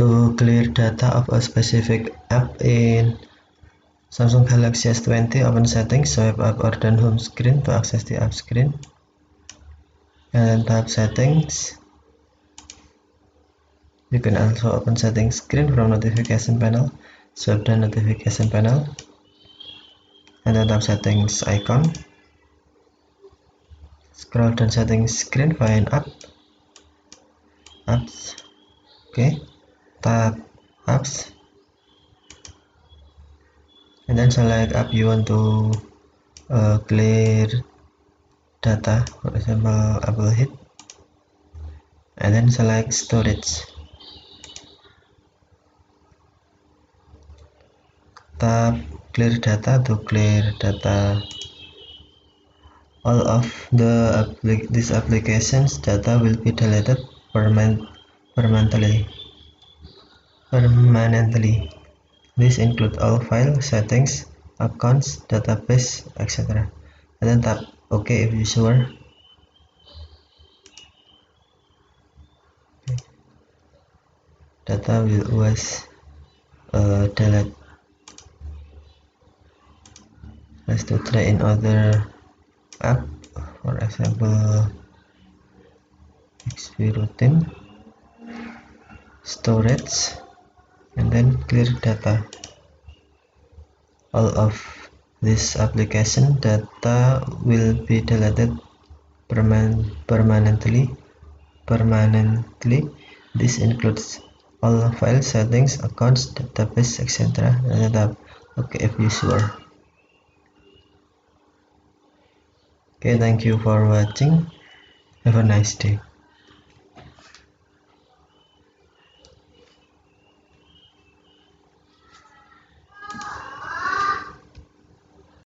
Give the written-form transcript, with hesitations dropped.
To clear data of a specific app in Samsung Galaxy S20, open settings, swipe up or down home screen to access the app screen, and then tap settings. You can also open settings screen from notification panel, swipe down notification panel, and then tap settings icon. Scroll down settings screen, find apps. Okay, tap apps, and then select app you want to clear data, for example Apple Hit, and then select storage. Tap clear data to clear data. All of these applications data will be deleted permanently. This includes all file settings, accounts, database, etc. And then tap OK if you sure. Data will always delete. Let's to try in other app, for example XP routine, storage, and then clear data. All of this application data will be deleted permanently. This includes all file settings, accounts, database, etc. And tap OK if you sure. Okay, thank you for watching. Have a nice day.